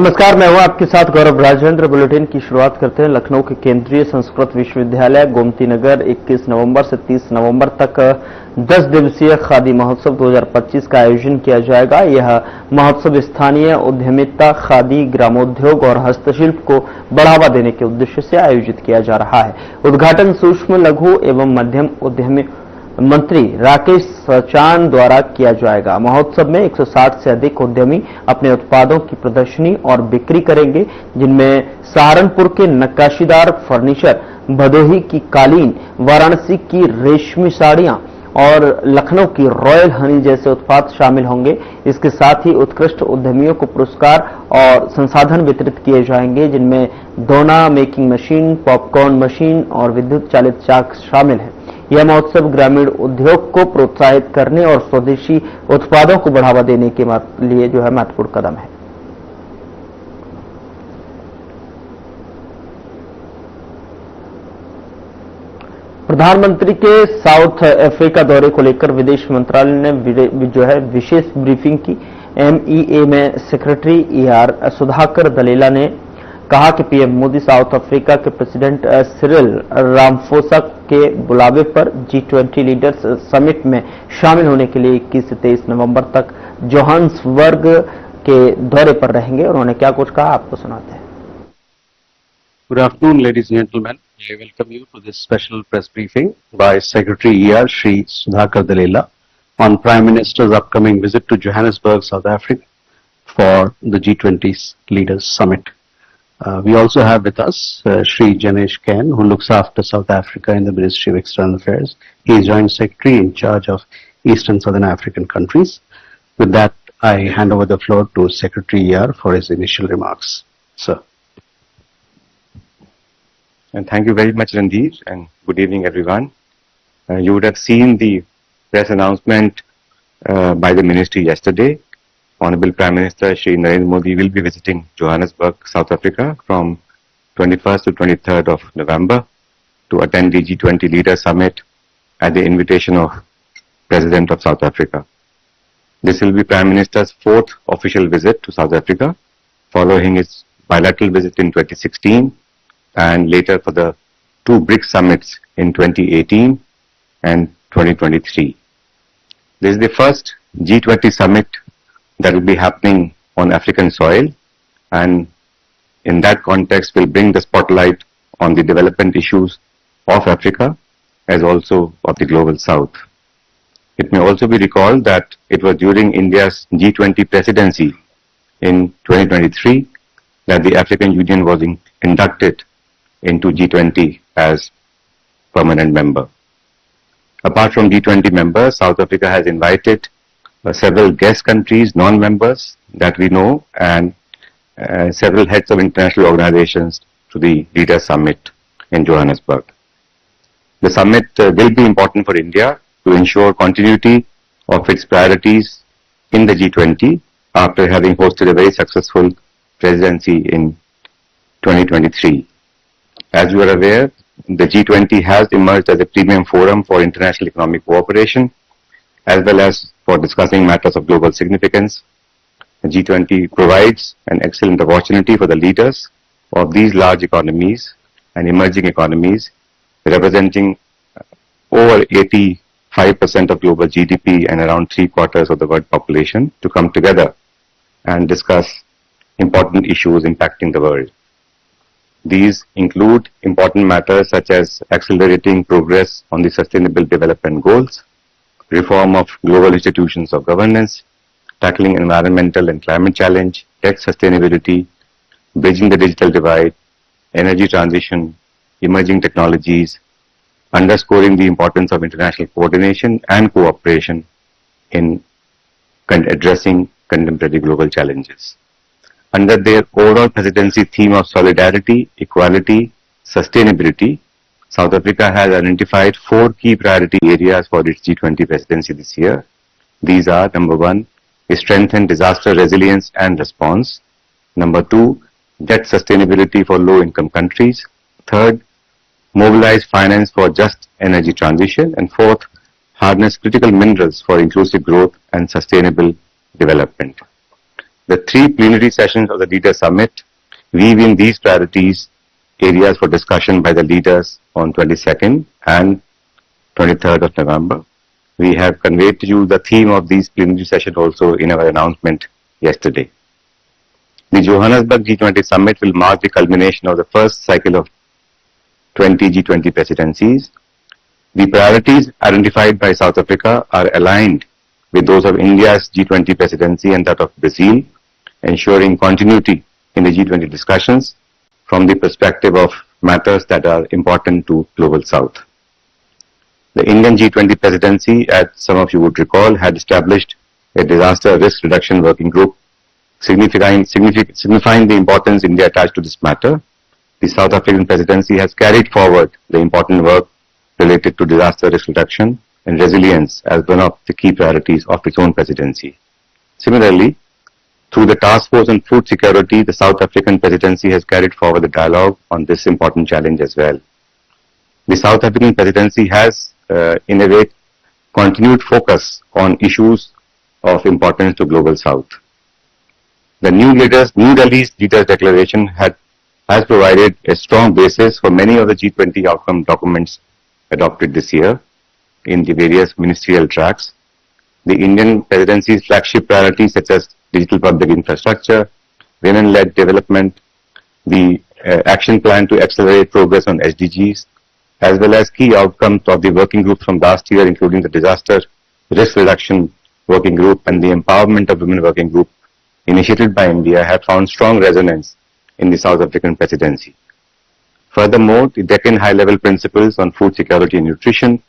नमस्कार, मैं हूं आपके साथ गौरव राजेंद्र। बुलेटिन की शुरुआत करते हैं। लखनऊ के केंद्रीय संस्कृत विश्वविद्यालय गोमती नगर 21 नवंबर से 30 नवंबर तक 10 दिवसीय खादी महोत्सव 2025 का आयोजन किया जाएगा। यह महोत्सव स्थानीय उद्यमिता, खादी, ग्रामोद्योग और हस्तशिल्प को बढ़ावा देने के उद्देश्य से आयोजित किया जा रहा है। उद्घाटन सूक्ष्म, लघु एवं मध्यम उद्यमी मंत्री राकेश सचान द्वारा किया जाएगा। महोत्सव में 160 से अधिक उद्यमी अपने उत्पादों की प्रदर्शनी और बिक्री करेंगे, जिनमें सहारनपुर के नक्काशीदार फर्नीचर, भदोही की कालीन, वाराणसी की रेशमी साड़ियां और लखनऊ की रॉयल हनी जैसे उत्पाद शामिल होंगे। इसके साथ ही उत्कृष्ट उद्यमियों को पुरस्कार और संसाधन वितरित किए जाएंगे, जिनमें दोना मेकिंग मशीन, पॉपकॉर्न मशीन और विद्युत चालित चाक शामिल है। यह महोत्सव ग्रामीण उद्योग को प्रोत्साहित करने और स्वदेशी उत्पादों को बढ़ावा देने के लिए जो है महत्वपूर्ण कदम है। प्रधानमंत्री के साउथ अफ्रीका दौरे को लेकर विदेश मंत्रालय ने जो है विशेष ब्रीफिंग की। MEA में सेक्रेटरी AR सुधाकर दलेला ने कहा कि पीएम मोदी साउथ अफ्रीका के प्रेसिडेंट सिरिल रामफोसा के बुलावे पर G20 लीडर्स समिट में शामिल होने के लिए 21 से 23 नवंबर तक जोहान्सबर्ग के दौरे पर रहेंगे। उन्होंने क्या कुछ कहा, आपको सुनाते हैं। Good afternoon, ladies and gentlemen. I welcome you to this special press briefing by Secretary ER Shri Sudhakar Dalela on Prime Minister's upcoming visit to Johannesburg, South Africa for the G20 Leaders Summit. We also have with us Shri Janesh Ken, who looks after South Africa in the Ministry of External Affairs. He is Joint Secretary in charge of East and Southern African countries. With that, I hand over the floor to Secretary ER for his initial remarks. Sir. And thank you very much, Randeep, and good evening, everyone. You would have seen the press announcement by the ministry yesterday. Honorable Prime Minister Shri Narendra Modi will be visiting Johannesburg, South Africa from 21st to 23rd of November to attend the G20 Leaders Summit at the invitation of President of South Africa. This will be Prime Minister's fourth official visit to South Africa, following his bilateral visit in 2016 and later for the two BRICS summits in 2018 and 2023. This is the first G20 summit that will be happening on African soil, and in that context will bring the spotlight on the development issues of Africa as also of the global south. It may also be recalled that it was during India's G20 presidency in 2023 that the African Union was inducted into G20 as permanent member. Apart from G20 members, South Africa has invited several guest countries, non-members that we know, and several heads of international organizations to the Leaders Summit in Johannesburg. The summit will be important for India to ensure continuity of its priorities in the G20 after having hosted a very successful presidency in 2023. As you are aware, the G20 has emerged as a premium forum for international economic cooperation as well as for discussing matters of global significance. The G20 provides an excellent opportunity for the leaders of these large economies and emerging economies, representing over 85% of global GDP and around 3/4 of the world population, to come together and discuss important issues impacting the world. These include important matters such as accelerating progress on the Sustainable Development Goals, reform of global institutions of governance, tackling environmental and climate challenge, tech sustainability, bridging the digital divide, energy transition, emerging technologies, underscoring the importance of international coordination and cooperation in addressing contemporary global challenges. Under their overall presidency theme of solidarity, equality, sustainability, South Africa has identified 4 key priority areas for its G20 presidency this year. These are: number 1, strengthen disaster resilience and response; number 2, debt sustainability for low-income countries; third, mobilize finance for just energy transition; and fourth, harness critical minerals for inclusive growth and sustainable development. The three plenary sessions of the Leaders Summit weave in these priorities areas for discussion by the leaders on 22nd and 23rd of November. We have conveyed to you the theme of these plenary sessions also in our announcement yesterday. The Johannesburg G20 Summit will mark the culmination of the first cycle of 20 G20 presidencies. The priorities identified by South Africa are aligned with those of India's G20 presidency and that of Brazil, ensuring continuity in the G20 discussions from the perspective of matters that are important to Global South. The Indian G20 presidency, as some of you would recall, had established a disaster risk reduction working group, signifying the importance India attached to this matter. The South African presidency has carried forward the important work related to disaster risk reduction and resilience as one of the key priorities of its own presidency. Similarly, through the Task Force on Food Security, the South African presidency has carried forward the dialogue on this important challenge as well. The South African presidency has, in a way, continued focus on issues of importance to Global South. The New Delhi's Leaders Declaration has provided a strong basis for many of the G20 outcome documents adopted this year in the various ministerial tracks. The Indian presidency's flagship priorities such as digital public infrastructure, women-led development, the action plan to accelerate progress on SDGs, as well as key outcomes of the working group from last year, including the disaster risk reduction working group and the empowerment of women working group initiated by India, have found strong resonance in the South African presidency. Furthermore, the Deccan high-level principles on food security and nutrition,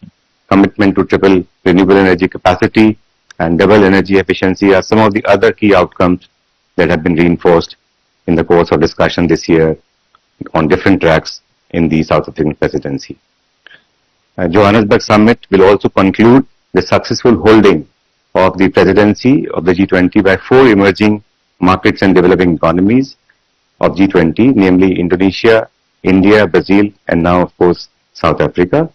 commitment to triple renewable energy capacity, and double energy efficiency are some of the other key outcomes that have been reinforced in the course of discussion this year on different tracks in the South African presidency. Johannesburg Summit will also conclude the successful holding of the presidency of the G20 by four emerging markets and developing economies of G20, namely Indonesia, India, Brazil, and now, of course, South Africa.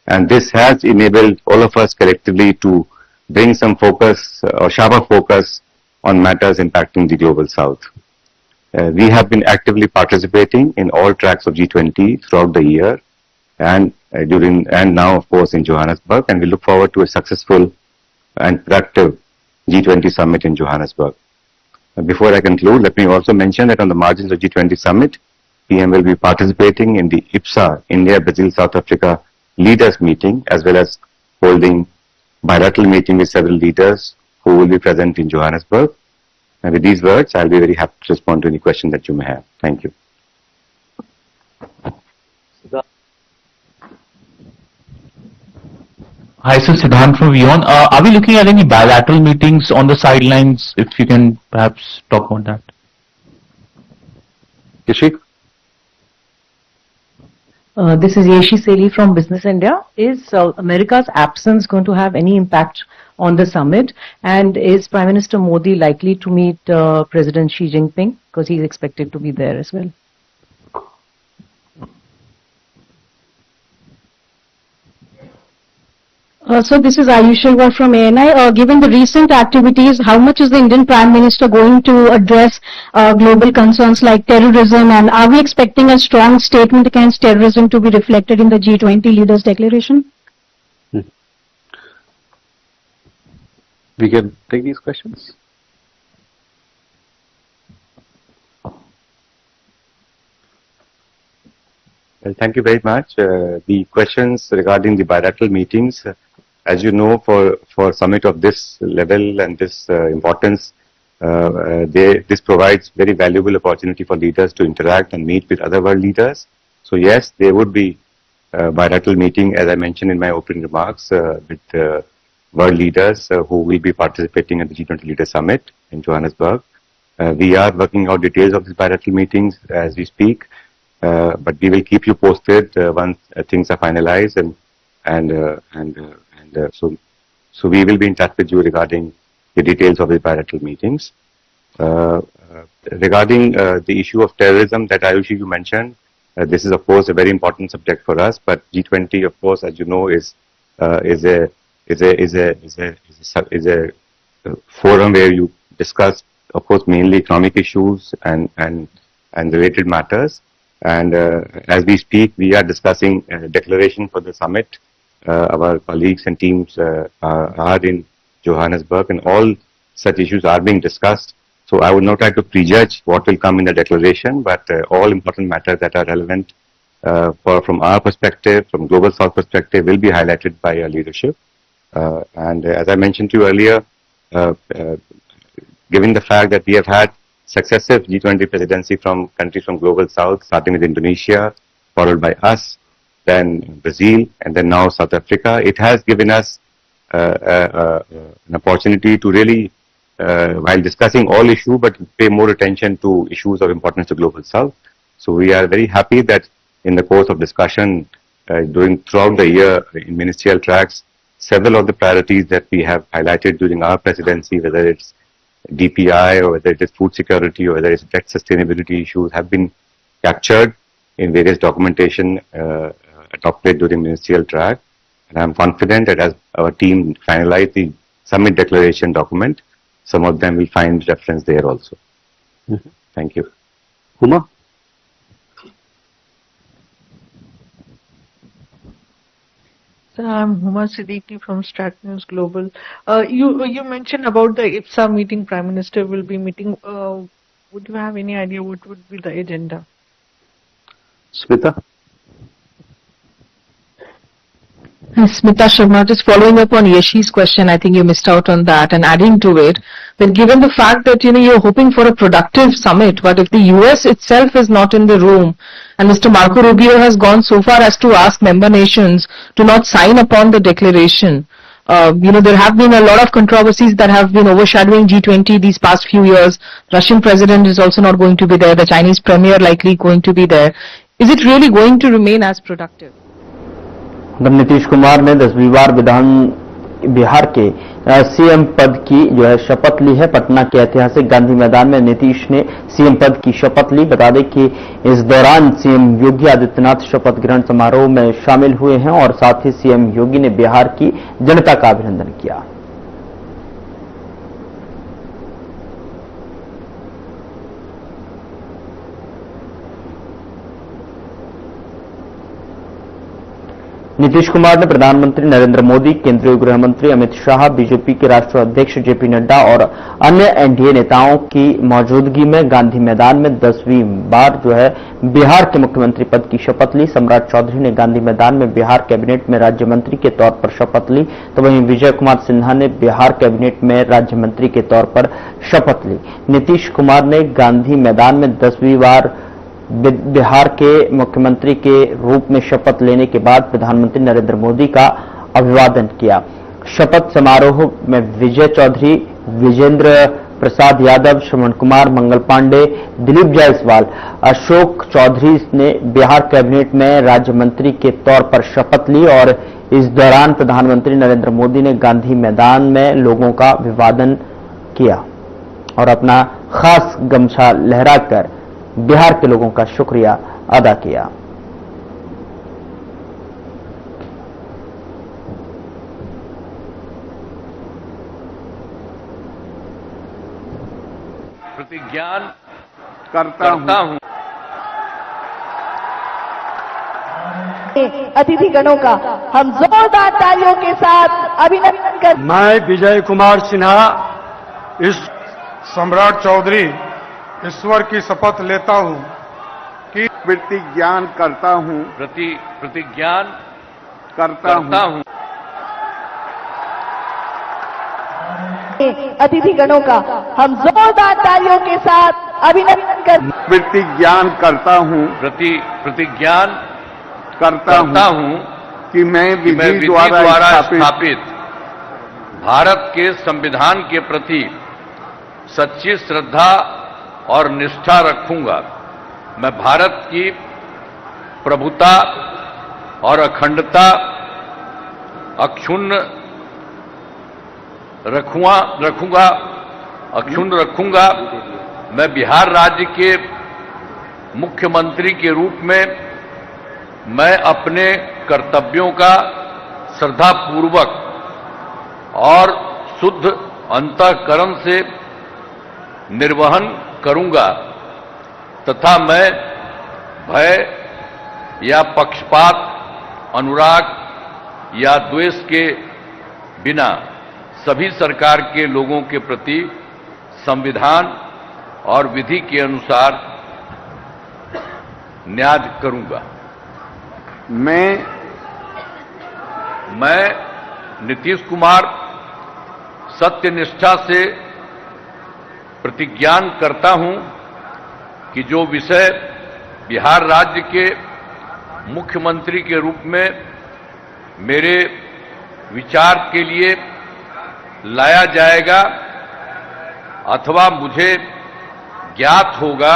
And this has enabled all of us collectively to bring some focus or sharper focus on matters impacting the Global South. We have been actively participating in all tracks of G20 throughout the year and now, of course, in Johannesburg, and we look forward to a successful and productive G20 summit in Johannesburg. Before I conclude, let me also mention that on the margins of G20 summit, PM will be participating in the IPSA, India, Brazil, South Africa leaders meeting, as well as holding bilateral meeting with several leaders who will be present in Johannesburg. And with these words, I'll be very happy to respond to any question that you may have. Thank you. Hi, sir, Siddhant from Vion. Are we looking at any bilateral meetings on the sidelines? If you can perhaps talk about that. Kishik? This is Yeshi Seli from Business India. Is America's absence going to have any impact on the summit? And is Prime Minister Modi likely to meet President Xi Jinping? Because he's expected to be there as well. So this is Ayush Sharma from ANI. Given the recent activities, how much is the Indian Prime Minister going to address global concerns like terrorism, and are we expecting a strong statement against terrorism to be reflected in the G20 Leaders Declaration? We can take these questions. Well, thank you very much. The questions regarding the bilateral meetings, as you know, for summit of this level and this importance, this provides very valuable opportunity for leaders to interact and meet with other world leaders. So yes, there would be bilateral meeting, as I mentioned in my opening remarks, with world leaders who will be participating at the G20 Leaders Summit in Johannesburg. We are working out details of these bilateral meetings as we speak. But we will keep you posted once things are finalized, so we will be in touch with you regarding the details of the bilateral meetings. Regarding the issue of terrorism that Ayushi you mentioned, this is of course a very important subject for us. But G20, of course, as you know, is a forum where you discuss of course, mainly economic issues and related matters. And as we speak, we are discussing a declaration for the summit. Our colleagues and teams are in Johannesburg, and all such issues are being discussed. So I would not like to prejudge what will come in the declaration, but all important matters that are relevant from our perspective, from Global South perspective, will be highlighted by our leadership. And as I mentioned to you earlier, given the fact that we have had successive G20 presidency from countries from Global South, starting with Indonesia, followed by us, then Brazil, and then now South Africa, it has given us an opportunity to really, while discussing all issues, but pay more attention to issues of importance to Global South. So we are very happy that in the course of discussion throughout the year in ministerial tracks, several of the priorities that we have highlighted during our presidency, whether it's DPI or whether it is food security or whether it's debt sustainability issues, have been captured in various documentation adopted during ministerial track. And I'm confident that as our team finalize the summit declaration document, some of them will find reference there also. Thank you. Huma? So I'm Huma Siddiqui from Strat News Global. You mentioned about the IPSA meeting, Prime Minister will be meeting. Would you have any idea what would be the agenda? Smita? Smita Sharma, just following up on Yashi's question, I think you missed out on that, and adding to it, but given the fact that you're hoping for a productive summit, but if the US itself is not in the room, and Mr. Marco Rubio has gone so far as to ask member nations to not sign upon the declaration, there have been a lot of controversies that have been overshadowing G20 these past few years. Russian president is also not going to be there. The Chinese premier likely going to be there. Is it really going to remain as productive? Nitish Kumar ने 10वीं बार बिहार के CM पद की जो है शपथ ली है। पटना के ऐतिहासिक गांधी मैदान में नीतीश ने सीएम पद की शपथ ली। बता दें कि इस दौरान सीएम योगी आदित्यनाथ शपथ ग्रहण समारोह में शामिल हुए हैं और साथ ही सीएम योगी ने बिहार की जनता का अभिनंदन किया। नीतीश कुमार ने प्रधानमंत्री नरेंद्र मोदी, केंद्रीय गृह मंत्री अमित शाह, बीजेपी के राष्ट्रीय अध्यक्ष जेपी नड्डा और अन्य एनडीए नेताओं की मौजूदगी में गांधी मैदान में 10वीं बार जो है बिहार के मुख्यमंत्री पद की शपथ ली। सम्राट चौधरी ने गांधी मैदान में बिहार कैबिनेट में राज्य मंत्री के तौर पर शपथ ली, तो वहीं विजय कुमार सिन्हा ने बिहार कैबिनेट में राज्य मंत्री के तौर पर शपथ ली। नीतीश कुमार ने गांधी मैदान में 10वीं बार बिहार के मुख्यमंत्री के रूप में शपथ लेने के बाद प्रधानमंत्री नरेंद्र मोदी का अभिवादन किया। शपथ समारोह में विजय चौधरी, विजेंद्र प्रसाद यादव, श्रवण कुमार, मंगल पांडे, दिलीप जायसवाल, अशोक चौधरी ने बिहार कैबिनेट में राज्य मंत्री के तौर पर शपथ ली और इस दौरान प्रधानमंत्री नरेंद्र मोदी ने गांधी मैदान में लोगों का अभिवादन किया और अपना खास गमछा लहराकर बिहार के लोगों का शुक्रिया अदा किया। प्रतिज्ञान करता हूं। अतिथिगणों का हम जोरदार तालियों के साथ अभिनंदन कर। मैं विजय कुमार सिन्हा इस सम्राट चौधरी ईश्वर की शपथ लेता हूं कि प्रतिज्ञान करता हूं। प्रतिज्ञान करता हूं। अतिथिगणों का हम जोरदार तालियों के साथ अभिनंदन कर। प्रतिज्ञान करता हूं। प्रतिज्ञान करता हूं कि मैं विधि द्वारा स्थापित भारत के संविधान के प्रति सच्ची श्रद्धा और निष्ठा रखूंगा। मैं भारत की प्रभुता और अखंडता अक्षुण्ण रखूंगा। मैं बिहार राज्य के मुख्यमंत्री के रूप में मैं अपने कर्तव्यों का श्रद्धापूर्वक और शुद्ध अंतःकरण से निर्वहन करूंगा तथा मैं भय या पक्षपात, अनुराग या द्वेष के बिना सभी सरकार के लोगों के प्रति संविधान और विधि के अनुसार न्याय करूंगा। मैं नीतीश कुमार सत्यनिष्ठा से प्रतिज्ञान करता हूं कि जो विषय बिहार राज्य के मुख्यमंत्री के रूप में मेरे विचार के लिए लाया जाएगा अथवा मुझे ज्ञात होगा,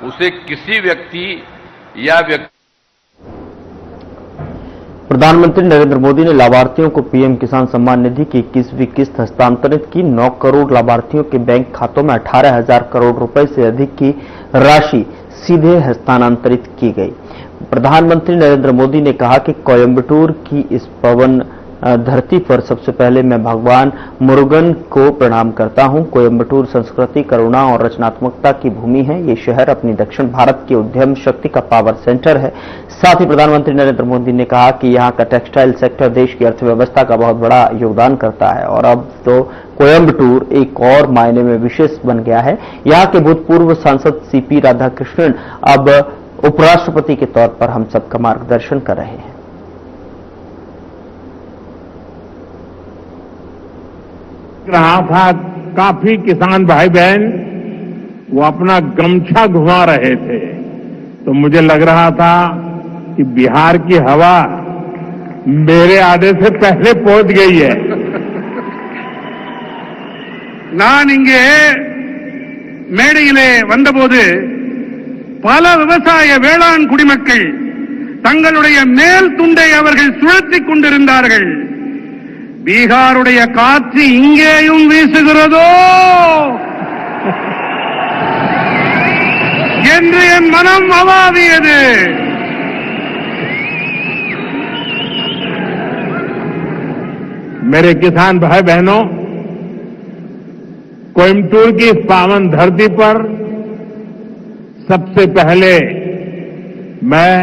उसे किसी व्यक्ति या प्रधानमंत्री नरेंद्र मोदी ने लाभार्थियों को पीएम किसान सम्मान निधि की 21वीं किस्त हस्तांतरित की। 9 करोड़ लाभार्थियों के बैंक खातों में 18,000 करोड़ रुपए से अधिक की राशि सीधे हस्तांतरित की गई। प्रधानमंत्री नरेंद्र मोदी ने कहा कि कोयंबटूर की इस पावन धरती पर सबसे पहले मैं भगवान मुरुगन को प्रणाम करता हूं। कोयंबटूर संस्कृति, करुणा और रचनात्मकता की भूमि है। ये शहर अपनी दक्षिण भारत की उद्यम शक्ति का पावर सेंटर है। साथ ही प्रधानमंत्री नरेंद्र मोदी ने कहा कि यहां का टेक्सटाइल सेक्टर देश की अर्थव्यवस्था का बहुत बड़ा योगदान करता है और अब तो कोयंबटूर एक और मायने में विशेष बन गया है। यहां के भूतपूर्व सांसद सीपी राधाकृष्णन अब उपराष्ट्रपति के तौर पर हम सबका मार्गदर्शन कर रहे हैं। रहा था काफी किसान भाई बहन वो अपना गमछा घुमा रहे थे, तो मुझे लग रहा था कि बिहार की हवा मेरे आने से पहले पहुंच गई है। நான் இங்கே மேடையிலே வந்தபோது பல விவசாய வேளாண் குடிமக்கள் தங்களுடைய மேல் துண்டை அவர்கள் சுழற்றிக் கொண்டிருந்தார்கள். பீகாருடைய காற்று இங்கேயும் வீசுகிறதோ என்று என் மனம் அவாவியது. मेरे किसान भाई बहनों, कोयंबटूर की इस पावन धरती पर सबसे पहले मैं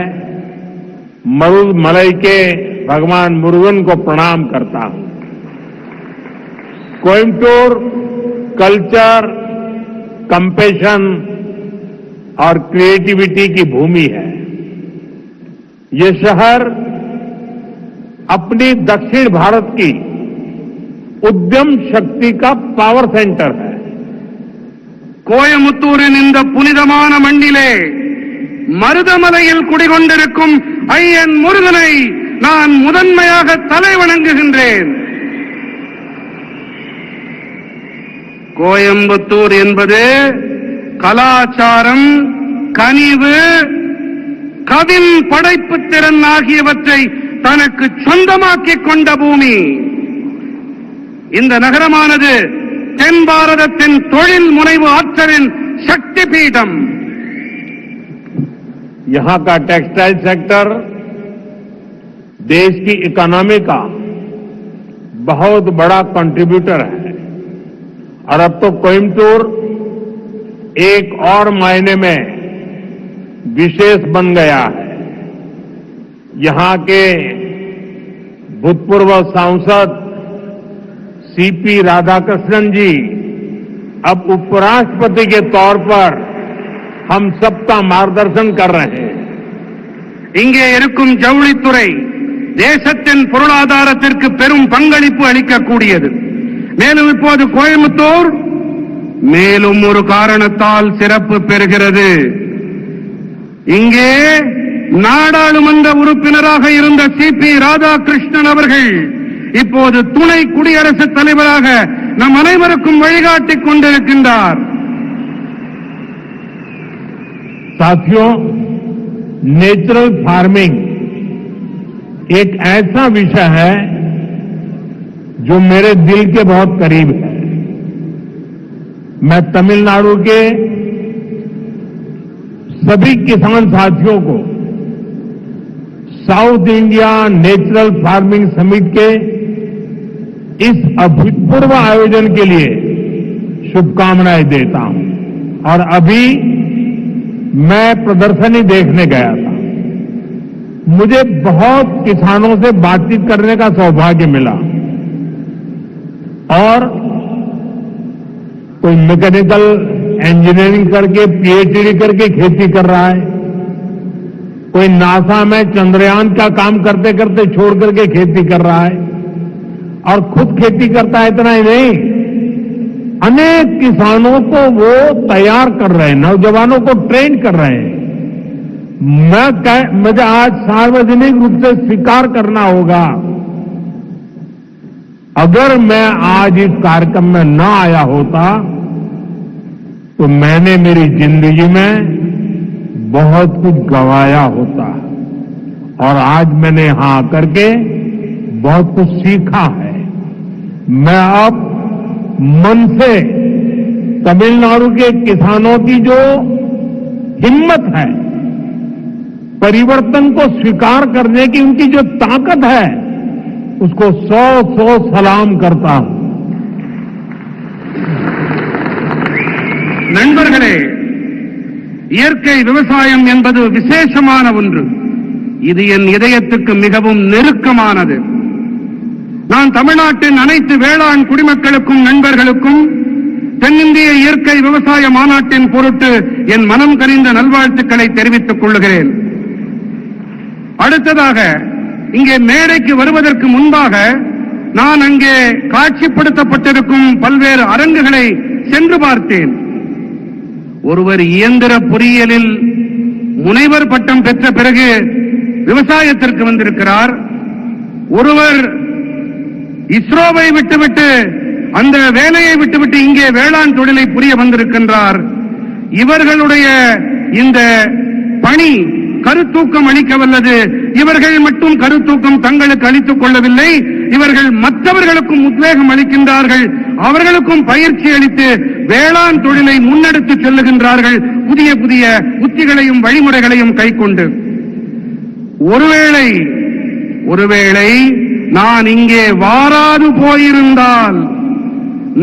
मरुमलई के भगवान मुरुगन को प्रणाम करता हूं। कोयंबटूर कल्चर, कंपैशन और क्रिएटिविटी की भूमि है। ये शहर अपनी दक्षिण भारत की उद्यम शक्ति का पावर सेंटर है। கோயமுத்தூரின் இந்த புனிதமான மண்ணிலே மருதமலையில் குடிகொண்டிருக்கும் ஐயன் முருகனை நான் முதன்மையாக தலை வணங்குகின்றேன். கோயம்புத்தூர் என்பது கலாச்சாரம், கனிவு, கவின் படைப்பு திறன் ஆகியவற்றை தனக்கு சொந்தமாக்கிக் கொண்ட பூமி. இந்த நகரமானது தென் பாரதத்தின் தொழில் முனைவு ஆற்றலின் சக்தி பீடம். यहां का टेक्सटाइल सेक्टर देश की इकोनॉमी का बहुत बड़ा कंट्रीब्यूटर है और अब तो कोयंबटूर एक और मायने में विशेष बन गया है। यहां के भूतपूर्व सांसद सीपी राधाकृष्णन जी अब उपराष्ट्रपति के तौर पर हम सबका मार्गदर्शन कर रहे हैं. இங்கே இருக்கும் ஜவுளித்துறை தேசத்தின் பொருளாதாரத்திற்கு பெரும் பங்களிப்பு அளிக்கக்கூடியது. மேலும் இப்போது கோயம்புத்தூர் மேலும் ஒரு காரணத்தால் சிறப்பு பெறுகிறது. இங்கே நாடாளுமன்ற உறுப்பினராக இருந்த சிபி ராதாகிருஷ்ணன் அவர்கள் இப்போது துணை குடியரசுத் தலைவராக நம் அனைவருக்கும் வழிகாட்டிக் கொண்டிருக்கின்றார். साथियों, नेचुरल फार्मिंग एक ऐसा विषय है जो मेरे दिल के बहुत करीब है. मैं तमिलनाडु के सभी किसान साथियों को south India natural farming summit के इस अभूतपूर्व आयोजन के लिए शुभकामनाएं देता हूं। और अभी मैं प्रदर्शनी देखने गया था। मुझे बहुत किसानों से बातचीत करने का सौभाग्य मिला और कोई मैकेनिकल इंजीनियरिंग करके पीएचडी करके खेती कर रहा है, कोई नासा में चंद्रयान का काम करते करते छोड़ करके खेती कर रहा है और खुद खेती करता है। इतना ही नहीं, अनेक किसानों को वो तैयार कर रहे हैं, नौजवानों को ट्रेन कर रहे हैं। मुझे आज सार्वजनिक रूप से स्वीकार करना होगा, अगर मैं आज इस कार्यक्रम में न आया होता तो मैंने मेरी जिंदगी में बहुत कुछ गंवाया होता और आज मैंने यहां आकर के बहुत कुछ सीखा है। मैं अब मन से तमिलनाडु के किसानों की जो हिम्मत है, परिवर्तन को स्वीकार करने की उनकी जो ताकत है, उसको 100 सलाम करता हूं। நண்பர்களே, இயற்கை விவசாயம் என்பது விசேஷமான ஒன்று. இது என் இதயத்துக்கு மிகவும் நெருக்கமானது. நான் தமிழ்நாட்டின் அனைத்து வேளாண் குடிமக்களுக்கும் நண்பர்களுக்கும் தென்னிந்திய இயற்கை விவசாய மாநாட்டின் பொருட்டு என் மனம் கனிந்த நல்வாழ்த்துக்களை தெரிவித்துக் கொள்கிறேன். அடுத்ததாக இங்கே மேடைக்கு வருவதற்கு முன்பாக நான் அங்கே காட்சிப்படுத்தப்பட்டிருக்கும் பல்வேறு அரங்குகளை சென்று பார்த்தேன். ஒருவர் இயந்திர பொறியியலில் முனைவர் பட்டம் பெற்ற பிறகு விவசாயத்திற்கு வந்திருக்கிறார். ஒருவர் இஸ்ரோவை விட்டுவிட்டு அந்த வேலையை விட்டுவிட்டு இங்கே வேளாண் தொழிலை புரிய வந்திருக்கின்றார். இவர்களுடைய இந்த பணி கருத்தூக்கம் அளிக்க வல்லது. இவர்கள் மட்டும் கருத்தூக்கம் தங்களுக்கு அளித்துக் கொள்ளவில்லை, இவர்கள் மற்றவர்களுக்கும் உத்வேகம் அளிக்கின்றார்கள், அவர்களுக்கும் பயிற்சி அளித்து வேளாண் தொழிலை முன்னெடுத்து செல்லுகின்றார்கள், புதிய புதிய உத்திகளையும் வழிமுறைகளையும் கைக்கொண்டு. ஒருவேளை நான் இங்கே வாராது போயிருந்தால்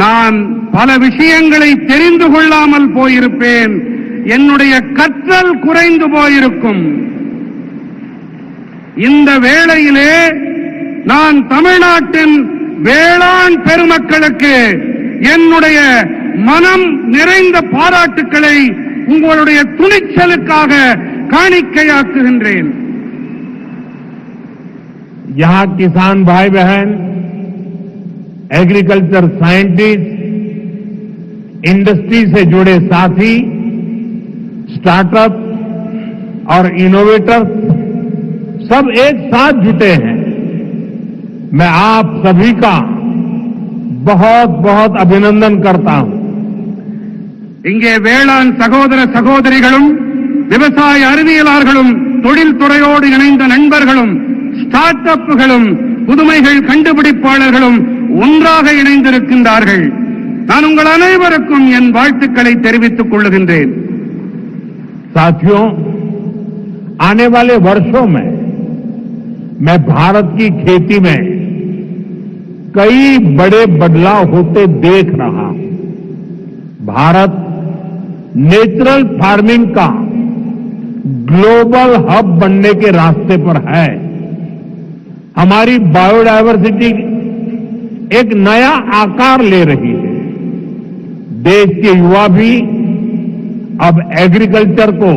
நான் பல விஷயங்களை தெரிந்து கொள்ளாமல் போயிருப்பேன், என்னுடைய கற்றல் குறைந்து போயிருக்கும். இந்த வேளையிலே நான் தமிழ்நாட்டின் வேளாண் பெருமக்களுக்கு என்னுடைய மனம் நிறைந்த பாராட்டுக்களை உங்களுடைய துணிச்சலுக்காக காணிக்கையாக்குகின்றேன். यहां किसान भाई बहन, एग्रीकल्चर साइंटिस्ट, इंडस्ट्री से जुड़े साथी, स्टार्टअप और इनोवेटर सब एक साथ जुटे हैं। मैं आप सभी का बहुत बहुत अभिनंदन करता हूं. இங்கே வேளாண் சகோதர சகோதரிகளும் விவசாய அறிவியலாளர்களும் தொழில்துறையோடு இணைந்த நண்பர்களும் ஸ்டார்ட் அப்புகளும் புதுமைகள் கண்டுபிடிப்பாளர்களும் ஒன்றாக இணைந்திருக்கின்றார்கள். நான் உங்கள் அனைவருக்கும் என் வாழ்த்துக்களை தெரிவித்துக் கொள்ளுகின்றேன். साथियों, आने वाले वर्षों में मैं भारत की खेती में कई बड़े बदलाव होते देख रहा हूं. भारत नेचुरल फार्मिंग का ग्लोबल हब बनने के रास्ते पर है. हमारी बायोडायवर्सिटी एक नया आकार ले रही है. देश के युवा भी अब एग्रीकल्चर को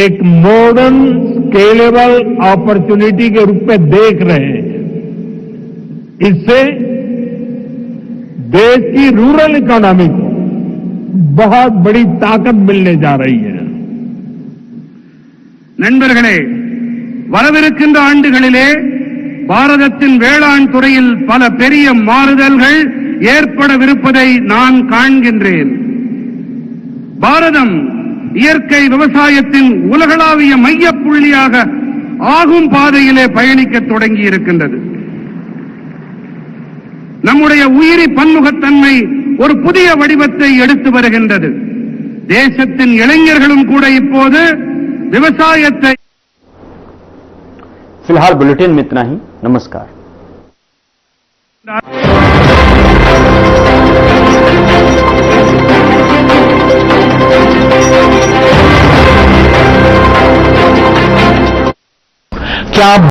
एक मॉडर्न स्केलेबल अपॉर्चुनिटी के रूप में देख रहे हैं. इससे देश की रूरल इकोनॉमी को बहुत बड़ी ताकत मिलने जा रही है. நண்பர்களே, வரவிருக்கின்ற ஆண்டுகளிலே பாரதத்தின் வேளாண் துறையில் பல பெரிய மாறுதல்கள் ஏற்படவிருப்பதை நான் காண்கின்றேன். பாரதம் இயற்கை விவசாயத்தின் உலகளாவிய மையப்புள்ளியாக ஆகும் பாதையிலே பயணிக்க தொடங்கி இருக்கின்றது. நம்முடைய உயிரி பன்முகத்தன்மை ஒரு புதிய வடிவத்தை எடுத்து வருகின்றது. தேசத்தின் இளைஞர்களும் கூட இப்போது விவசாயத்தை. फिलहाल बुलेटिन में इतना ही. नमस्कार. क्या